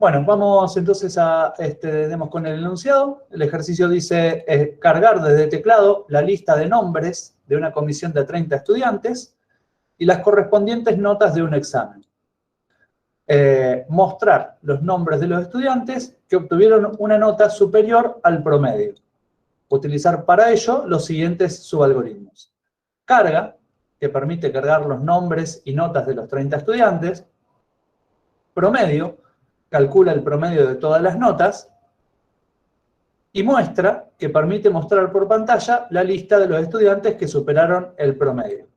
Bueno, vamos entonces con el enunciado. El ejercicio dice cargar desde teclado la lista de nombres de una comisión de 30 estudiantes y las correspondientes notas de un examen. Mostrar los nombres de los estudiantes que obtuvieron una nota superior al promedio. Utilizar para ello los siguientes subalgoritmos. Carga, que permite cargar los nombres y notas de los 30 estudiantes. Promedio, calcula el promedio de todas las notas. Y muestra, que permite mostrar por pantalla la lista de los estudiantes que superaron el promedio.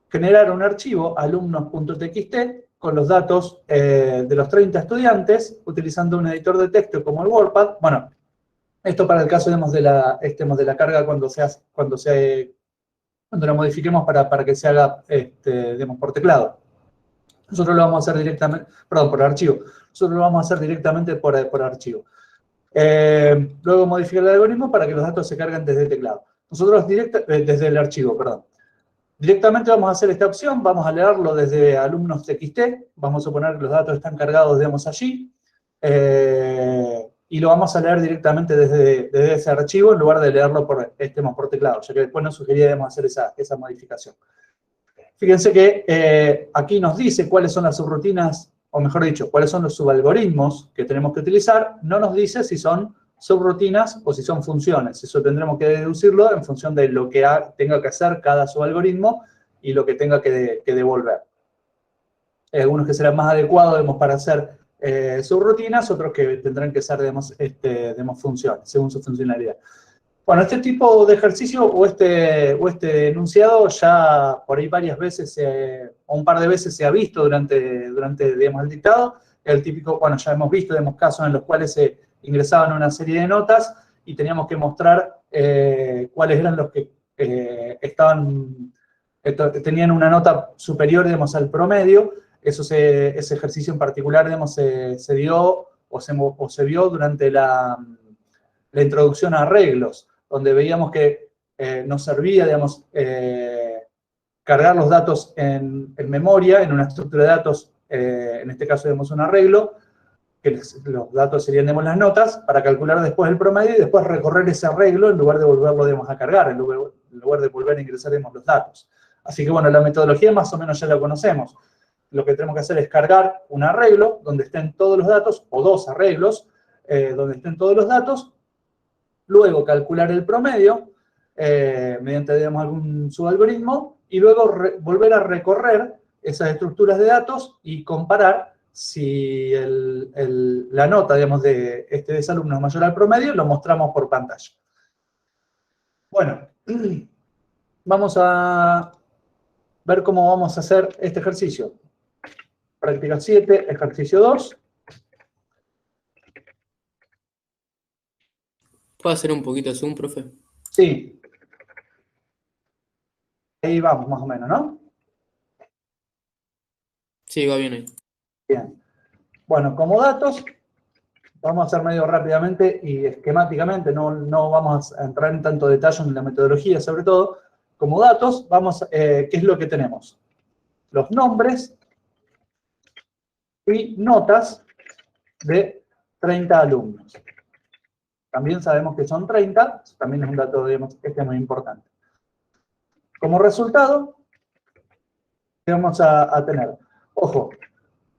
Generar un archivo alumnos.txt con los datos de los 30 estudiantes utilizando un editor de texto como el WordPad. Bueno, esto para el caso de la carga cuando la modifiquemos para que se haga por teclado. Nosotros lo vamos a hacer directamente, perdón, por archivo. Nosotros lo vamos a hacer directamente por archivo. Luego modificar el algoritmo para que los datos se carguen desde el teclado. Nosotros desde el archivo, perdón. Directamente vamos a hacer esta opción, vamos a leerlo desde alumnos.txt, vamos a suponer que los datos están cargados, digamos, allí, y lo vamos a leer directamente desde ese archivo en lugar de leerlo por teclado, ya que después nos sugeríamos hacer esa modificación. Fíjense que aquí nos dice cuáles son las subrutinas, o mejor dicho, cuáles son los subalgoritmos que tenemos que utilizar, no nos dice si son subrutinas o si son funciones. Eso tendremos que deducirlo en función de lo que tenga que hacer cada subalgoritmo y lo que tenga que devolver. Hay algunos que serán más adecuados para hacer subrutinas, otros que tendrán que ser funciones, según su funcionalidad. Bueno, este tipo de ejercicio o este enunciado ya por ahí varias veces, o un par de veces se ha visto durante el dictado. El típico, bueno, ya hemos visto, casos en los cuales se ingresaban una serie de notas y teníamos que mostrar cuáles eran los que tenían una nota superior, al promedio. Ese ejercicio en particular, se dio o se vio durante la introducción a arreglos, donde veíamos que nos servía, cargar los datos en memoria, en una estructura de datos, en este caso un arreglo, que los datos serían las notas, para calcular después el promedio y después recorrer ese arreglo en lugar de volverlo a cargar, en lugar de volver a ingresar los datos. Así que bueno, la metodología más o menos ya la conocemos. Lo que tenemos que hacer es cargar un arreglo donde estén todos los datos, o dos arreglos, donde estén todos los datos, luego calcular el promedio mediante algún subalgoritmo y luego volver a recorrer esas estructuras de datos y comparar si la nota de ese alumno es mayor al promedio, lo mostramos por pantalla. Bueno, vamos a ver cómo vamos a hacer este ejercicio. Práctica 7, ejercicio 2. ¿Puedo hacer un poquito de zoom, profe? Sí. Ahí vamos, más o menos, ¿no? Sí, va bien ahí. Bien. Bueno, como datos, vamos a hacer medio rápidamente y esquemáticamente, no vamos a entrar en tanto detalle en la metodología, sobre todo. Como datos, ¿qué es lo que tenemos? Los nombres y notas de 30 alumnos. También sabemos que son 30, también es un dato, muy importante. Como resultado, ¿qué vamos a tener? Ojo,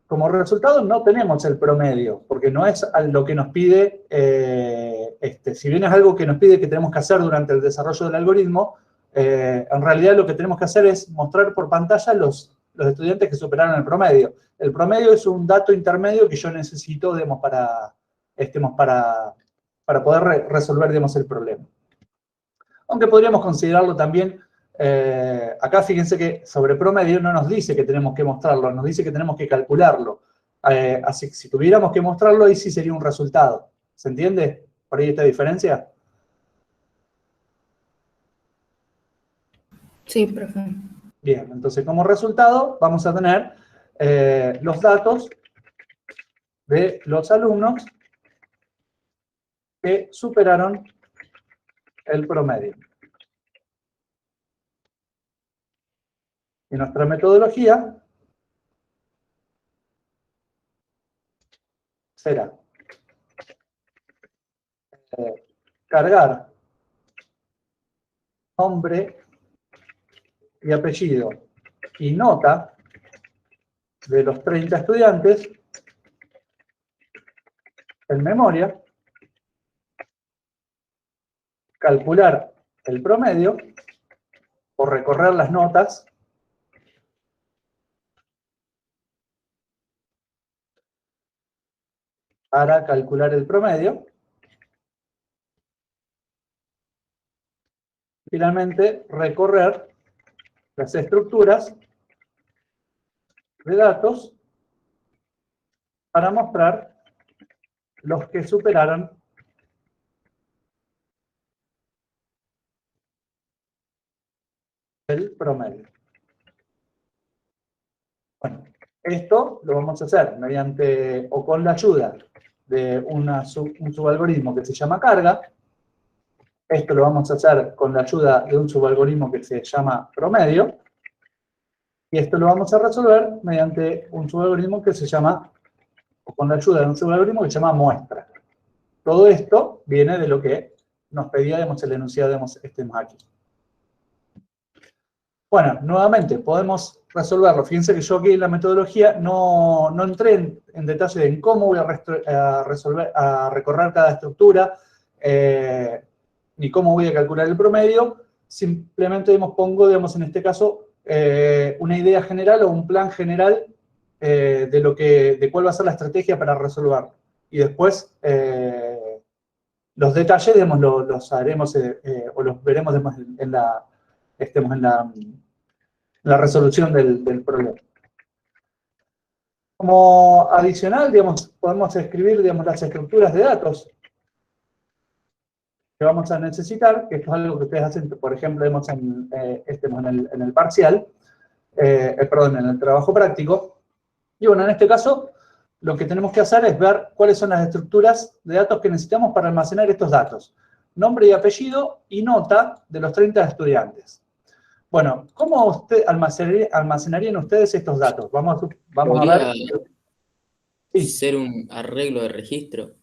como resultado no tenemos el promedio, porque no es lo que nos pide, si bien es algo que nos pide que tenemos que hacer durante el desarrollo del algoritmo, en realidad lo que tenemos que hacer es mostrar por pantalla los estudiantes que superaron el promedio. El promedio es un dato intermedio que yo necesito, para poder resolver, el problema. Aunque podríamos considerarlo también, acá fíjense que sobre promedio no nos dice que tenemos que mostrarlo, nos dice que tenemos que calcularlo. Así que si tuviéramos que mostrarlo, ahí sí sería un resultado. ¿Se entiende por ahí esta diferencia? Sí, profe. Bien, entonces como resultado vamos a tener los datos de los alumnos que superaron el promedio. Y nuestra metodología será cargar nombre y apellido y nota de los 30 estudiantes en memoria, calcular el promedio o recorrer las notas para calcular el promedio. Finalmente, recorrer las estructuras de datos para mostrar los que superaron el promedio. Bueno, esto lo vamos a hacer mediante o con la ayuda de un subalgoritmo que se llama carga. Esto lo vamos a hacer con la ayuda de un subalgoritmo que se llama promedio. Y esto lo vamos a resolver mediante un subalgoritmo que se llama, o con la ayuda de un subalgoritmo que se llama muestra. Todo esto viene de lo que nos pedía, el enunciado, aquí. Bueno, nuevamente, podemos resolverlo. Fíjense que yo aquí en la metodología no entré en detalle en cómo voy a recorrer cada estructura, ni cómo voy a calcular el promedio. Simplemente pongo, en este caso, una idea general o un plan general de cuál va a ser la estrategia para resolverlo. Y después, los detalles, los haremos o los veremos en la resolución del problema. Como adicional, podemos escribir, las estructuras de datos que vamos a necesitar, que esto es algo que ustedes hacen, por ejemplo, en el parcial, perdón, en el trabajo práctico. Y bueno, en este caso, lo que tenemos que hacer es ver cuáles son las estructuras de datos que necesitamos para almacenar estos datos. Nombre y apellido y nota de los 30 estudiantes. Bueno, ¿cómo almacenarían ustedes estos datos? Vamos a ver. ¿Podría Sí. ser un arreglo de registro?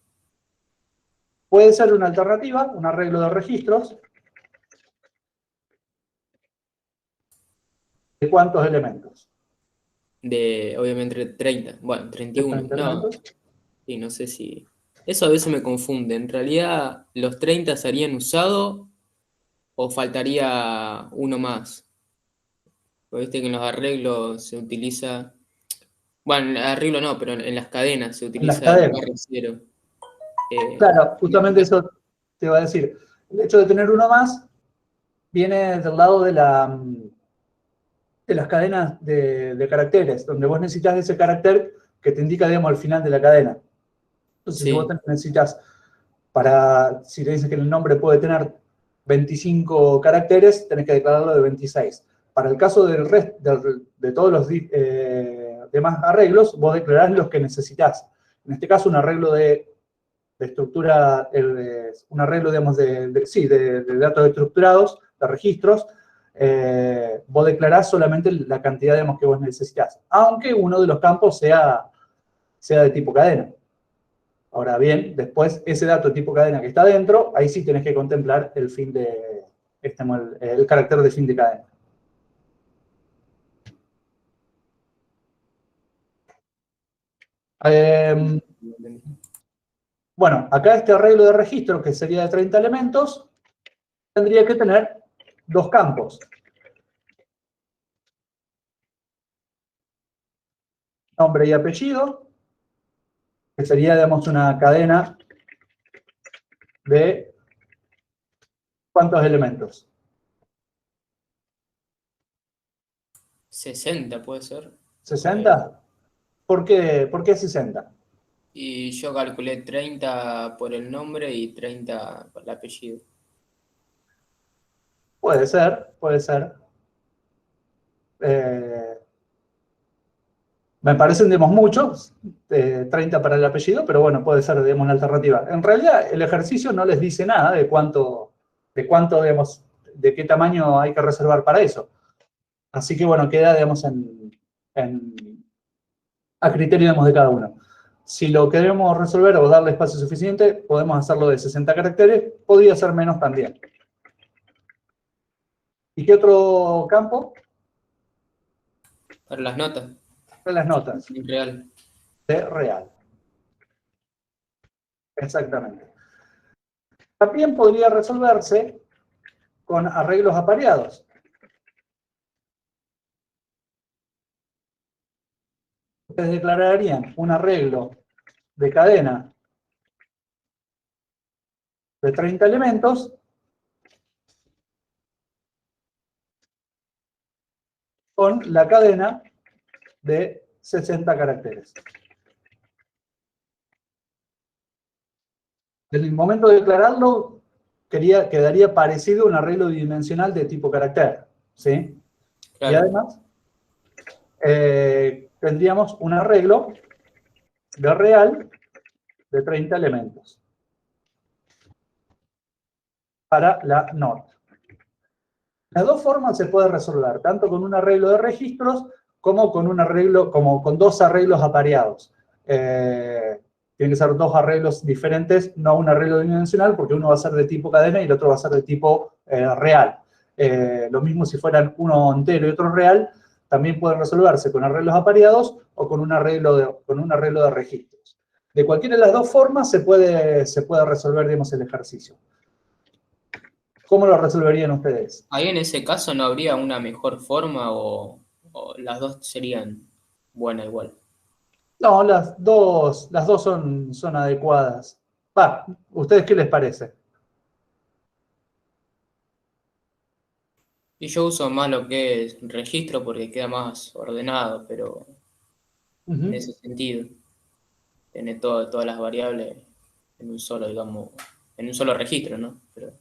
Puede ser una alternativa, un arreglo de registros. ¿De cuántos elementos? De, obviamente, 30. Bueno, 31. 30 No, elementos. sí, no sé si... Eso a veces me confunde. En realidad, ¿los 30 serían usados o faltaría uno más? Porque viste que en los arreglos se utiliza... Bueno, en el arreglo no, pero en las cadenas se utiliza el barra cero. Claro, justamente eso te iba a decir. El hecho de tener uno más viene del lado de las cadenas de caracteres, donde vos necesitas ese carácter que te indica, el final de la cadena. Entonces, Sí. si vos necesitas, si te dices que el nombre puede tener 25 caracteres, tenés que declararlo de 26. Para el caso de todos los demás arreglos, vos declarás los que necesitas. En este caso, un arreglo de estructura, un arreglo, de datos estructurados, de registros, vos declarás solamente la cantidad, que vos necesitas, aunque uno de los campos sea de tipo cadena. Ahora bien, después, ese dato de tipo cadena que está dentro, ahí sí tenés que contemplar el carácter de fin de cadena. Bueno, acá este arreglo de registro, que sería de 30 elementos, tendría que tener dos campos. Nombre y apellido, que sería, una cadena de ¿cuántos elementos? 60 puede ser. ¿60? ¿Por qué 60? Y yo calculé 30 por el nombre y 30 por el apellido. Puede ser, puede ser. Me parecen, muchos, 30 para el apellido, pero bueno, puede ser, una alternativa. En realidad, el ejercicio no les dice nada de cuánto, de qué tamaño hay que reservar para eso. Así que bueno, queda, a criterio, de cada uno. Si lo queremos resolver o darle espacio suficiente, podemos hacerlo de 60 caracteres. Podría ser menos también. ¿Y qué otro campo? Para las notas, De las notas. en real. De real. Exactamente. También podría resolverse con arreglos apareados. Ustedes declararían un arreglo de cadena de 30 elementos con la cadena de 60 caracteres. En el momento de declararlo, quedaría parecido a un arreglo bidimensional de tipo carácter, ¿sí? Claro. Y además, tendríamos un arreglo de real de 30 elementos para la NOT. Las dos formas se puede resolver, tanto con un arreglo de registros como con un arreglo, como con dos arreglos apareados. Tienen que ser dos arreglos diferentes, no un arreglo bidimensional, porque uno va a ser de tipo cadena y el otro va a ser de tipo real. Lo mismo si fueran uno entero y otro real, también pueden resolverse con arreglos apareados o con un arreglo de registros. De cualquiera de las dos formas se puede resolver, digamos, el ejercicio. ¿Cómo lo resolverían ustedes? Ahí en ese caso no habría una mejor forma o las dos serían buenas igual. No, las dos son adecuadas. Va, ¿ustedes qué les parece? Y yo uso más lo que es registro porque queda más ordenado, pero en Ujú. ese sentido, tener todas las variables en un solo, digamos, en un solo registro, ¿no? Pero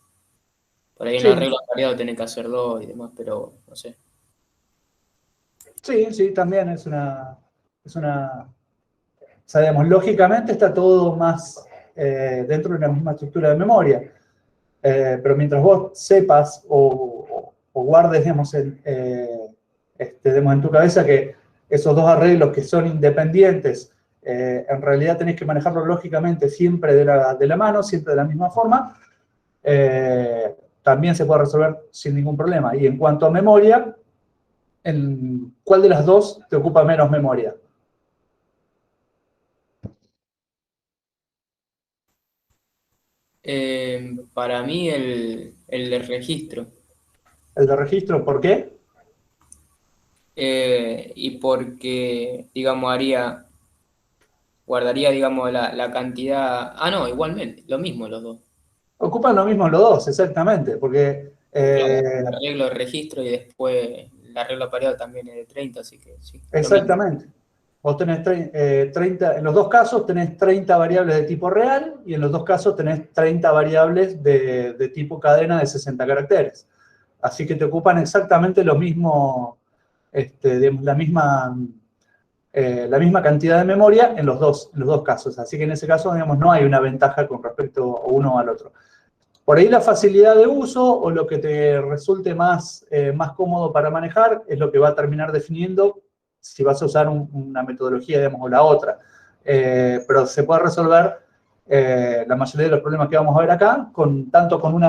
por ahí en Sí, arreglo variado tener que hacer dos y demás, pero no sé. sí, también sabemos, lógicamente está todo más dentro de una misma estructura de memoria. Pero mientras vos sepas o guardes, digamos, digamos, en tu cabeza que esos dos arreglos que son independientes, en realidad tenés que manejarlo lógicamente siempre de la mano, siempre de la misma forma, también se puede resolver sin ningún problema. Y en cuanto a memoria, ¿cuál de las dos te ocupa menos memoria? Para mí el de registro. ¿El de registro? ¿Por qué? Y porque, digamos, guardaría, digamos, la cantidad. Ah, no, igualmente, lo mismo los dos. Ocupan lo mismo los dos, exactamente, porque Claro, el arreglo de registro y después el arreglo apareado también es de 30, así que sí, lo mismo. exactamente. Vos tenés 30, en los dos casos tenés 30 variables de tipo real y en los dos casos tenés 30 variables de tipo cadena de 60 caracteres. Así que te ocupan exactamente lo mismo, digamos, la misma cantidad de memoria en los dos casos. Así que en ese caso, digamos, no hay una ventaja con respecto a uno al otro. Por ahí la facilidad de uso o lo que te resulte más cómodo para manejar es lo que va a terminar definiendo si vas a usar una metodología, digamos, o la otra. Pero se puede resolver la mayoría de los problemas que vamos a ver acá, tanto con un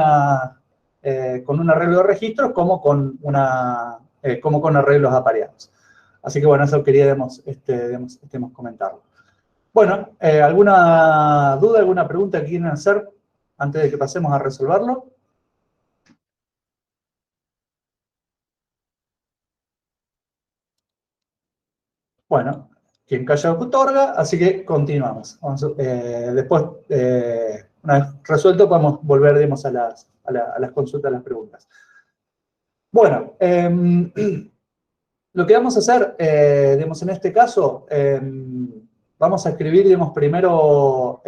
arreglo de registros como con arreglos apareados. Así que bueno, eso quería, digamos, comentarlo. Bueno, ¿alguna duda, alguna pregunta que quieran hacer antes de que pasemos a resolverlo? Bueno, quien calla otorga, así que continuamos. Después, una vez resuelto, podemos volver, digamos, a las consultas, a las preguntas. Bueno, lo que vamos a hacer, digamos, en este caso, vamos a escribir, digamos, primero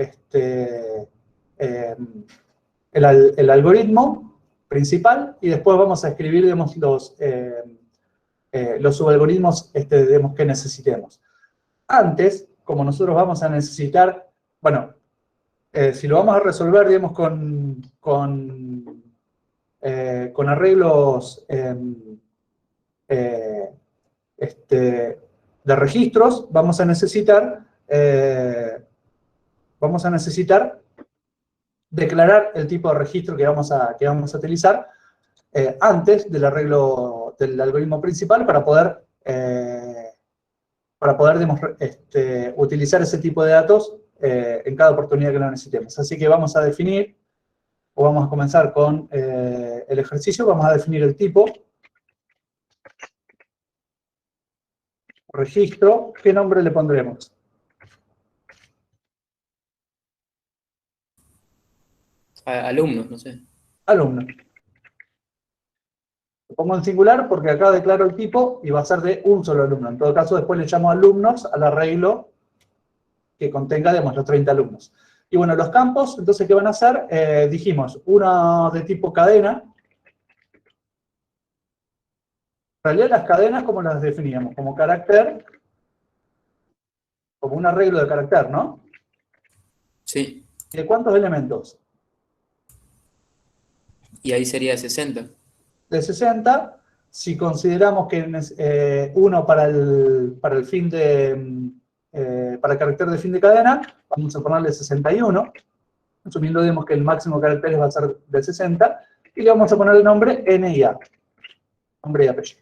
el algoritmo principal y después vamos a escribir, digamos, los subalgoritmos, digamos, que necesitemos. Antes, como nosotros vamos a necesitar, bueno, si lo vamos a resolver, digamos, con arreglos de registros, vamos a necesitar vamos a necesitar declarar el tipo de registro que vamos a utilizar antes del arreglo del algoritmo principal para poder utilizar ese tipo de datos en cada oportunidad que lo necesitemos. Así que vamos a definir, o vamos a comenzar con el ejercicio, vamos a definir el tipo, registro, ¿qué nombre le pondremos? Alumnos, no sé. Alumno. Lo pongo en singular porque acá declaro el tipo y va a ser de un solo alumno. En todo caso, después le llamo alumnos al arreglo que contenga, digamos, los 30 alumnos. Y bueno, los campos, entonces, ¿qué van a hacer? Dijimos, uno de tipo cadena. En realidad, las cadenas, ¿cómo las definíamos? Como carácter, como un arreglo de carácter, ¿no? Sí. ¿Y de cuántos elementos? Y ahí sería 60. De 60. Si consideramos que uno para el fin de... para el carácter de fin de cadena, vamos a ponerle 61, asumiendo digamos, que el máximo de caracteres va a ser de 60, y le vamos a poner el nombre NIA, nombre y apellido.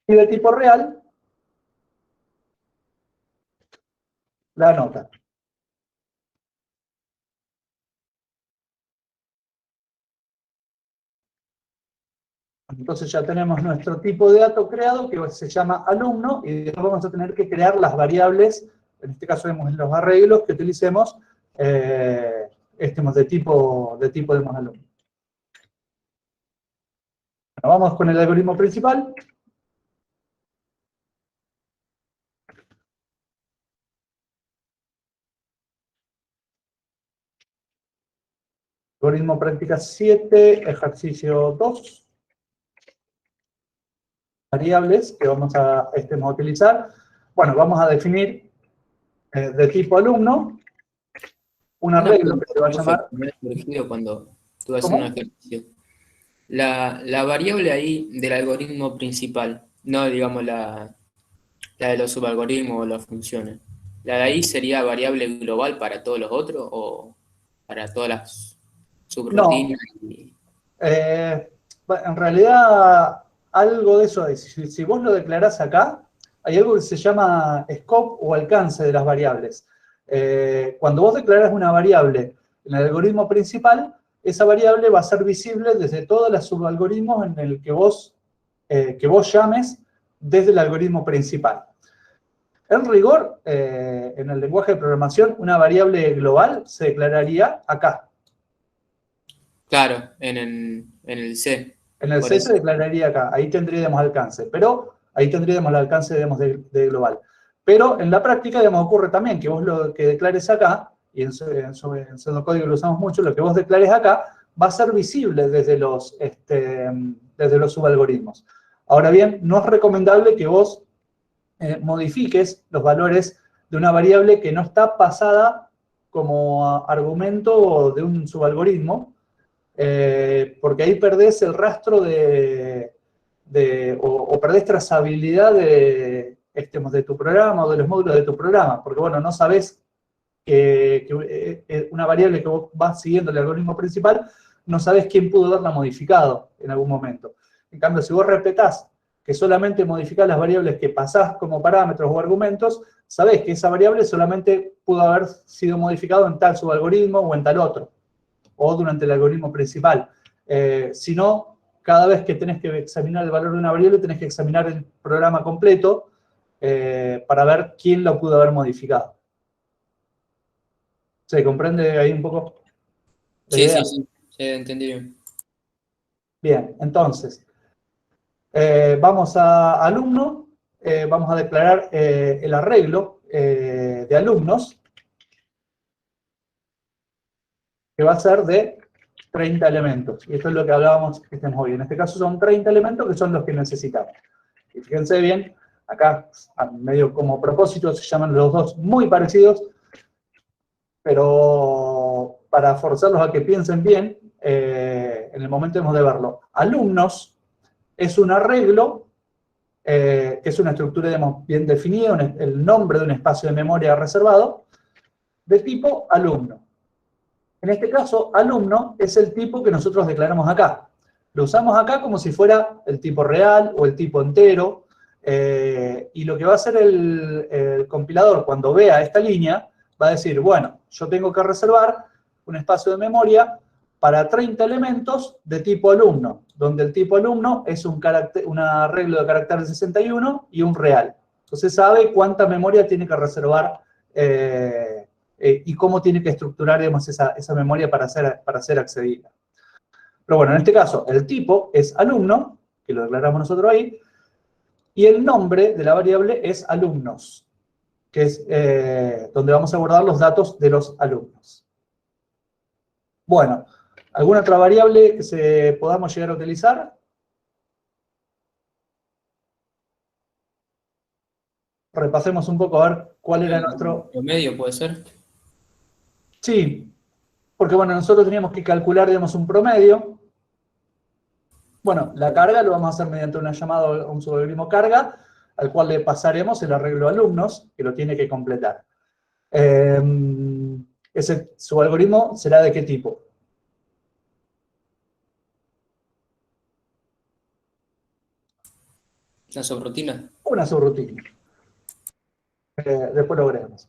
Y de tipo real, la nota. Entonces ya tenemos nuestro tipo de dato creado, que se llama alumno, y después vamos a tener que crear las variables, en este caso vemos los arreglos que utilicemos, de tipo de alumno. Bueno, vamos con el algoritmo principal. Algoritmo práctica 7, ejercicio 2. Variables que vamos a utilizar. Bueno, vamos a definir de tipo alumno un arreglo que se va a llamar... Me has corregido cuando estuve haciendo ¿Cómo? un ejercicio. La variable ahí del algoritmo principal, no digamos la de los subalgoritmos o las funciones. ¿La de ahí sería variable global para todos los otros o para todas las No, subrutinas? en realidad algo de eso hay. Si vos lo declarás acá, hay algo que se llama scope o alcance de las variables. Cuando vos declarás una variable en el algoritmo principal, esa variable va a ser visible desde todos los subalgoritmos en el que vos llames desde el algoritmo principal. En rigor, en el lenguaje de programación, una variable global se declararía acá. Claro, en el C. En el Por C se eso. declararía acá, ahí tendríamos alcance, pero ahí tendríamos el alcance de global. Pero en la práctica, ocurre también que vos lo que declares acá, y en pseudocódigo lo usamos mucho, lo que vos declares acá va a ser visible desde los subalgoritmos. Ahora bien, no es recomendable que vos modifiques los valores de una variable que no está pasada como argumento de un subalgoritmo, porque ahí perdés el rastro o perdés trazabilidad de tu programa o de los módulos de tu programa, porque bueno, no sabés que una variable que vos vas siguiendo el algoritmo principal, no sabés quién pudo haberla modificado en algún momento. En cambio, si vos respetás que solamente modificás las variables que pasás como parámetros o argumentos, sabés que esa variable solamente pudo haber sido modificado en tal subalgoritmo o en tal otro, o durante el algoritmo principal. Si no, cada vez que tenés que examinar el valor de una variable, tenés que examinar el programa completo para ver quién lo pudo haber modificado. ¿Se comprende ahí un poco la Sí, idea? sí, sí, entendí bien. Bien, entonces, vamos a alumno, vamos a declarar el arreglo de alumnos, que va a ser de 30 elementos. Y esto es lo que hablábamos que estemos hoy. En este caso son 30 elementos que son los que necesitamos. Y fíjense bien, acá, a medio como propósito, se llaman los dos muy parecidos, pero para forzarlos a que piensen bien, en el momento hemos de verlo. Alumnos es un arreglo que es una estructura, digamos, bien definida, el nombre de un espacio de memoria reservado, de tipo alumno. En este caso, alumno es el tipo que nosotros declaramos acá. Lo usamos acá como si fuera el tipo real o el tipo entero, y lo que va a hacer el compilador cuando vea esta línea, va a decir, bueno, yo tengo que reservar un espacio de memoria para 30 elementos de tipo alumno, donde el tipo alumno es un arreglo de carácter 61 y un real. Entonces sabe cuánta memoria tiene que reservar y cómo tiene que estructurar, digamos, esa memoria para ser accedida. Pero bueno, en este caso, el tipo es alumno, que lo declaramos nosotros ahí, y el nombre de la variable es alumnos, que es donde vamos a guardar los datos de los alumnos. Bueno, ¿alguna otra variable que podamos llegar a utilizar? Repasemos un poco a ver cuál era nuestro... Promedio puede ser. Sí, porque bueno, nosotros teníamos que calcular, digamos, un promedio. Bueno, la carga lo vamos a hacer mediante una llamada a un subalgoritmo carga, al cual le pasaremos el arreglo alumnos, que lo tiene que completar. Ese subalgoritmo será de qué tipo. Una subrutina. Una subrutina. Después lo veremos.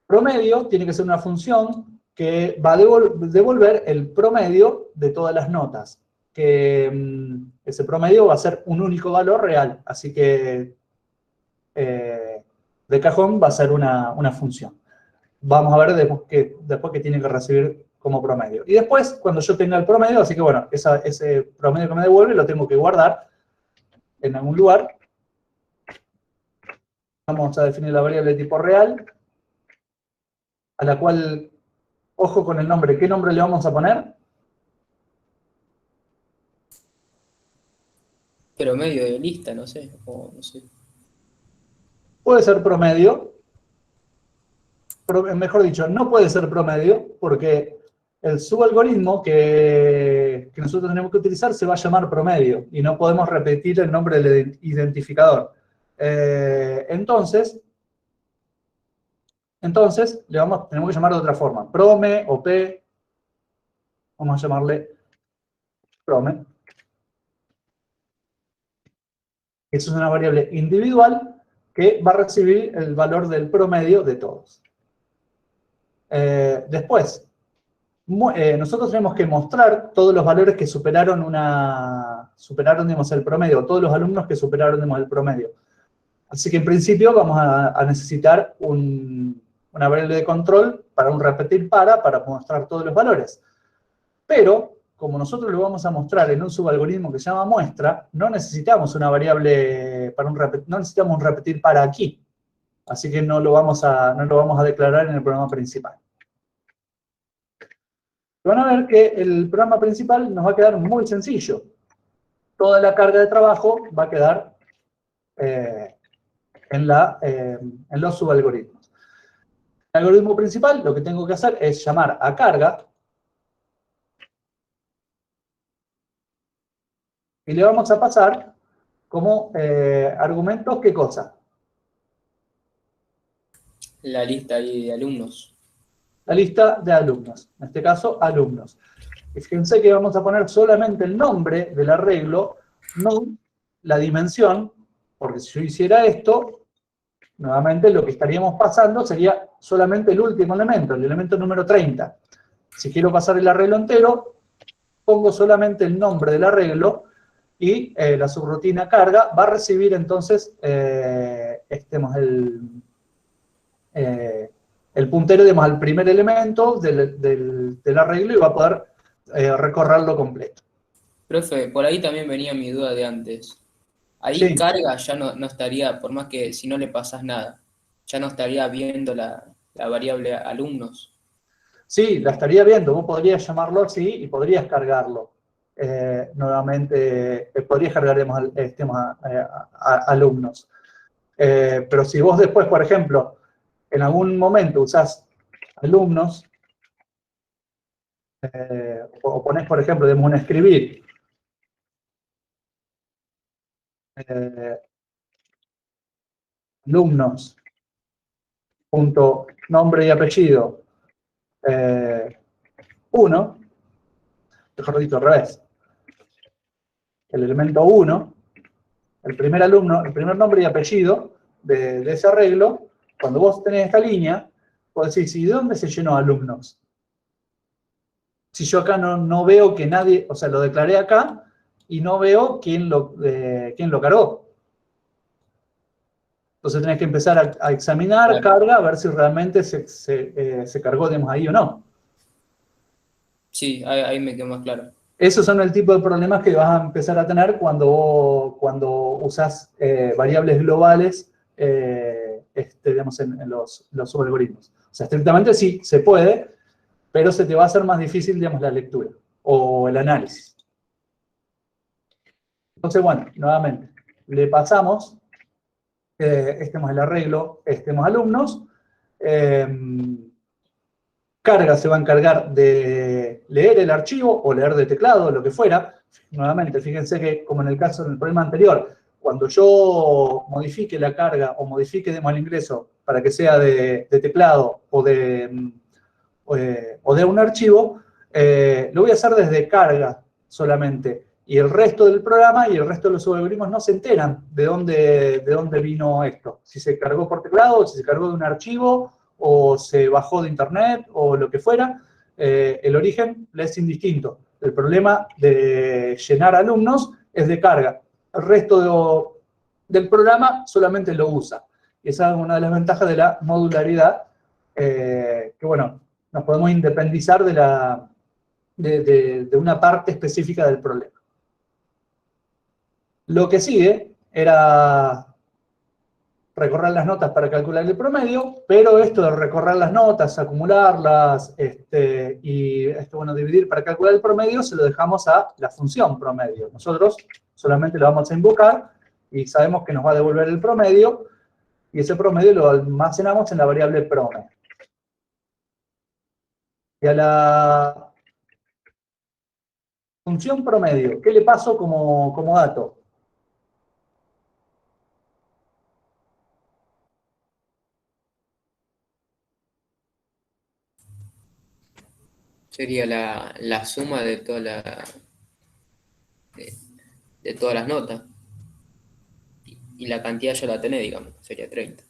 Promedio tiene que ser una función que va a devolver el promedio de todas las notas. Que ese promedio va a ser un único valor real. Así que de cajón va a ser una función. Vamos a ver después que tiene que recibir como promedio. Y después, cuando yo tenga el promedio, así que bueno, ese promedio que me devuelve lo tengo que guardar en algún lugar. Vamos a definir la variable de tipo real, a la cual, ojo con el nombre, ¿qué nombre le vamos a poner? Promedio de lista, no sé. O no sé. Puede ser promedio, mejor dicho, no puede ser promedio, porque el subalgoritmo que nosotros tenemos que utilizar se va a llamar promedio, y no podemos repetir el nombre del identificador. Entonces, tenemos que llamar de otra forma. Prome o P, vamos a llamarle prome. Eso es una variable individual que va a recibir el valor del promedio de todos. Después, nosotros tenemos que mostrar todos los valores que superaron, digamos, el promedio, todos los alumnos que superaron, digamos, el promedio. Así que en principio vamos a necesitar una variable de control para un repetir para mostrar todos los valores. Pero, como nosotros lo vamos a mostrar en un subalgoritmo que se llama muestra, no necesitamos una variable no necesitamos un repetir para aquí. Así que no lo vamos a declarar en el programa principal. Van a ver que el programa principal nos va a quedar muy sencillo. Toda la carga de trabajo va a quedar en los subalgoritmos. El algoritmo principal, lo que tengo que hacer es llamar a carga y le vamos a pasar como argumentos, ¿qué cosa? La lista ahí de alumnos. La lista de alumnos, en este caso, alumnos. Y fíjense que vamos a poner solamente el nombre del arreglo, no la dimensión, porque si yo hiciera esto, nuevamente lo que estaríamos pasando sería solamente el último elemento, el elemento número 30. Si quiero pasar el arreglo entero, pongo solamente el nombre del arreglo y la subrutina carga va a recibir entonces el puntero, digamos, al primer elemento del arreglo y va a poder recorrerlo completo. Profe, por ahí también venía mi duda de antes. Ahí Sí, carga ya no estaría, por más que si no le pasas nada, ya no estaría viendo la variable alumnos. sí, la estaría viendo. Vos podrías llamarlo así y podrías cargarlo. Nuevamente, podrías cargar, digamos, alumnos. Pero si vos después, por ejemplo, en algún momento usás alumnos, o ponés, por ejemplo, digamos, un escribir, alumnos, punto nombre y apellido, 1, mejor dicho, al revés. El elemento 1, el primer alumno, el primer nombre y apellido de ese arreglo, cuando vos tenés esta línea, vos decís, ¿y de dónde se llenó alumnos? Si yo acá no veo que nadie, o sea, lo declaré acá y no veo quién lo cargó. Entonces tenés que empezar a examinar Claro. carga, a ver si realmente se cargó, digamos, ahí o no. Sí, ahí me quedó más claro. Esos son el tipo de problemas que vas a empezar a tener cuando usas variables globales digamos, en los subalgoritmos. O sea, estrictamente sí, se puede, pero se te va a hacer más difícil, digamos, la lectura o el análisis. Entonces, bueno, nuevamente, le pasamos, este es el arreglo, alumnos. Carga se va a encargar de leer el archivo o leer de teclado, lo que fuera. Nuevamente, fíjense que, como en el caso del problema anterior, cuando yo modifique la carga o modifique, digamos, el ingreso para que sea de teclado o de un archivo, lo voy a hacer desde carga solamente. Y el resto del programa y el resto de los subalgoritmos no se enteran de dónde vino esto. Si se cargó por teclado, si se cargó de un archivo, o se bajó de internet, o lo que fuera, el origen le es indistinto. El problema de llenar alumnos es de carga. El resto del programa solamente lo usa. Y esa es una de las ventajas de la modularidad, que bueno, nos podemos independizar de una parte específica del problema. Lo que sigue era recorrer las notas para calcular el promedio, pero esto de recorrer las notas, acumularlas, bueno, dividir para calcular el promedio, se lo dejamos a la función promedio. Nosotros solamente lo vamos a invocar y sabemos que nos va a devolver el promedio, y ese promedio lo almacenamos en la variable promedio. Y a la función promedio, ¿qué le paso como dato? Sería la suma de de todas las notas. Y la cantidad ya la tenés, digamos, sería 30.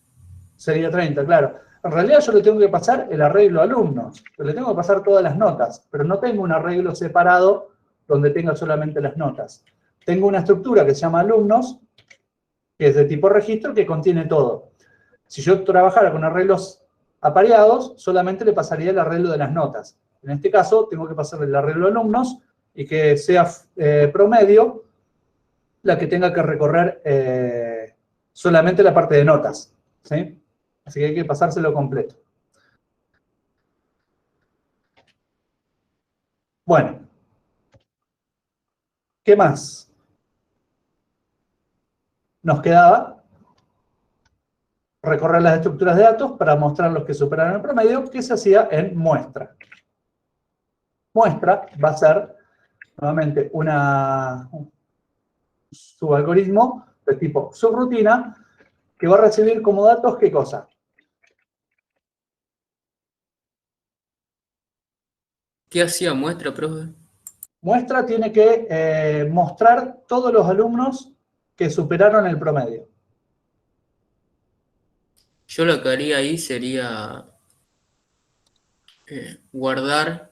Sería 30, claro. En realidad yo le tengo que pasar el arreglo a alumnos, le tengo que pasar todas las notas, pero no tengo un arreglo separado donde tenga solamente las notas. Tengo una estructura que se llama alumnos, que es de tipo registro, que contiene todo. Si yo trabajara con arreglos apareados, solamente le pasaría el arreglo de las notas. En este caso, tengo que pasarle el arreglo a alumnos y que sea promedio la que tenga que recorrer solamente la parte de notas, ¿sí? Así que hay que pasárselo completo. Bueno, ¿qué más? Nos quedaba recorrer las estructuras de datos para mostrar los que superaron el promedio, que se hacía en muestra. Muestra va a ser, nuevamente, un subalgoritmo de tipo subrutina, que va a recibir como datos, ¿qué cosa? ¿Qué hacía muestra, profe? Muestra tiene que mostrar todos los alumnos que superaron el promedio. Yo lo que haría ahí sería guardar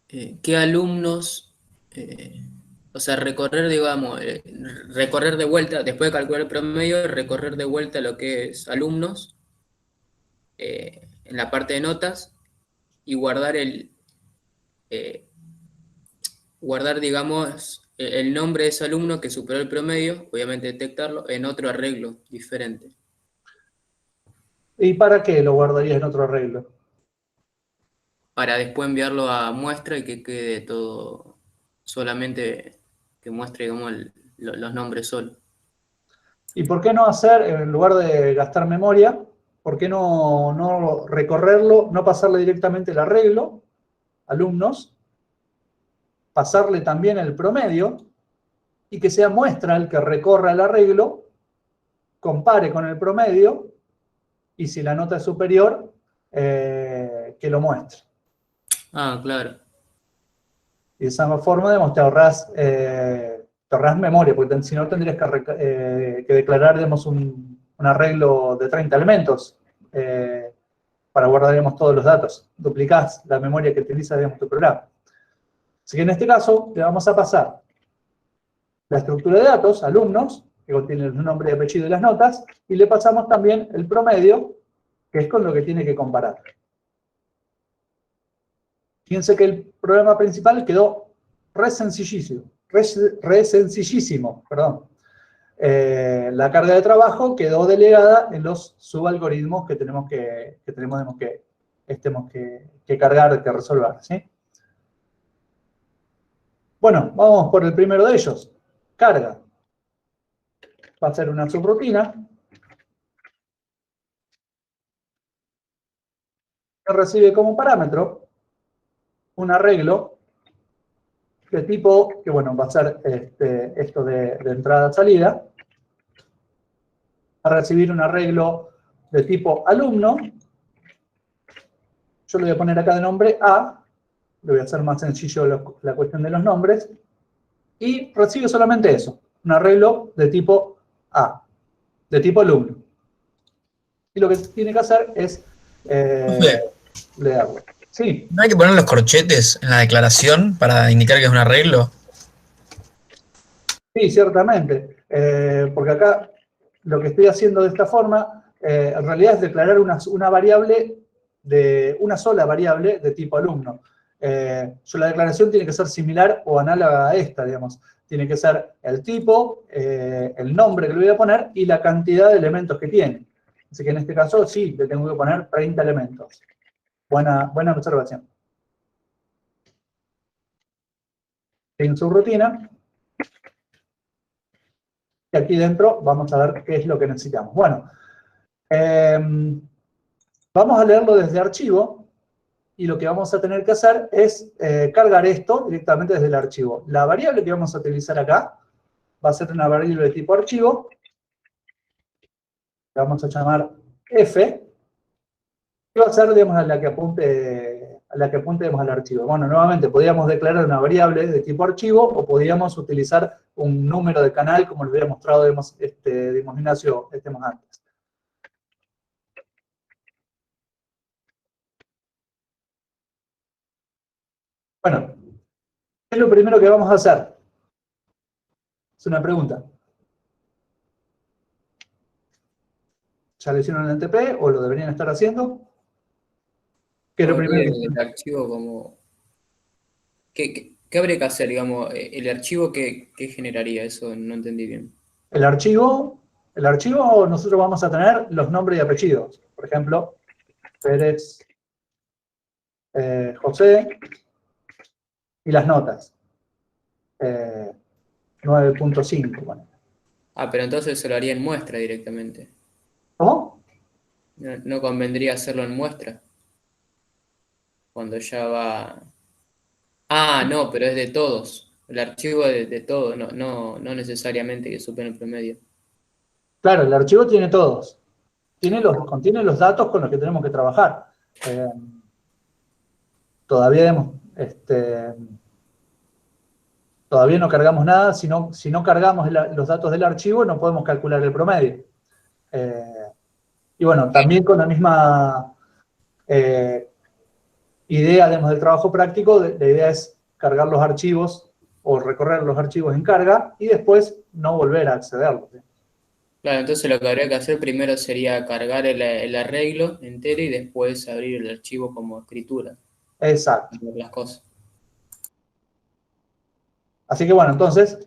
qué alumnos, o sea, recorrer, digamos, recorrer de vuelta, después de calcular el promedio, recorrer de vuelta lo que es alumnos en la parte de notas y guardar, digamos, el nombre de ese alumno que superó el promedio, obviamente detectarlo, en otro arreglo diferente. ¿Y para qué lo guardarías en otro arreglo? Para después enviarlo a muestra y que quede todo, solamente que muestre, digamos, los nombres solo. ¿Y por qué no hacer, en lugar de gastar memoria, por qué no recorrerlo, no pasarle directamente el arreglo, alumnos, pasarle también el promedio, y que sea muestra el que recorra el arreglo compare con el promedio, y si la nota es superior, que lo muestre. Ah, claro. Y de esa forma, digamos, te ahorras memoria, porque si no tendrías que declarar, digamos, un arreglo de 30 elementos para guardar, digamos, todos los datos. Duplicás la memoria que utiliza, digamos, tu programa. Así que en este caso, le vamos a pasar la estructura de datos, alumnos, que contiene el nombre y apellido y las notas, y le pasamos también el promedio, que es con lo que tiene que comparar. Fíjense que el programa principal quedó re sencillísimo, perdón. La carga de trabajo quedó delegada en los subalgoritmos que tenemos que cargar, que resolver, ¿sí? Bueno, vamos por el primero de ellos. Carga. Va a ser una subrutina que recibe como parámetro un arreglo de tipo, que bueno, va a ser esto de entrada-salida, a recibir un arreglo de tipo alumno. Yo le voy a poner acá de nombre A, le voy a hacer más sencillo la cuestión de los nombres, y recibe solamente eso, un arreglo de tipo A, de tipo alumno. Y lo que tiene que hacer es Profe, leerlo. Sí, ¿no hay que poner los corchetes en la declaración para indicar que es un arreglo? sí, ciertamente. Porque acá lo que estoy haciendo de esta forma, en realidad es declarar una variable una sola variable de tipo alumno. La declaración tiene que ser similar o análoga a esta, digamos. Tiene que ser el tipo, el nombre que le voy a poner y la cantidad de elementos que tiene. Así que en este caso sí, le tengo que poner 30 elementos. Buena observación. En su rutina. Y aquí dentro vamos a ver qué es lo que necesitamos. Bueno, vamos a leerlo desde archivo. Y lo que vamos a tener que hacer es cargar esto directamente desde el archivo. La variable que vamos a utilizar acá va a ser una variable de tipo archivo. La vamos a llamar f. Y va a ser, digamos, a la que apunte, digamos, al archivo. Bueno, nuevamente, podríamos declarar una variable de tipo archivo o podríamos utilizar un número de canal, como les había mostrado, digamos, Ignacio, antes. Bueno, ¿qué es lo primero que vamos a hacer? Es una pregunta. ¿Ya lo hicieron en el NTP o lo deberían estar haciendo? ¿Qué es lo primero que hicieron? El archivo como... ¿Qué habría que hacer, digamos? ¿El archivo qué generaría? Eso no entendí bien. El archivo, nosotros vamos a tener los nombres y apellidos. Por ejemplo, Pérez, José, y las notas. 9.5. Bueno. Ah, pero entonces se lo haría en muestra directamente. ¿Cómo? No convendría hacerlo en muestra. Cuando ya va... Ah, no, pero es de todos. El archivo es de todos, no necesariamente que supere el promedio. Claro, el archivo tiene todos. Contiene los datos con los que tenemos que trabajar. Todavía no cargamos nada. Si no cargamos los datos del archivo, no podemos calcular el promedio. Y bueno, también con la misma idea, digamos, del trabajo práctico, la idea es cargar los archivos o recorrer los archivos en carga y después no volver a accederlos. Claro, entonces lo que habría que hacer primero sería cargar el arreglo entero y después abrir el archivo como escritura. Exacto. Las cosas. Así que bueno, entonces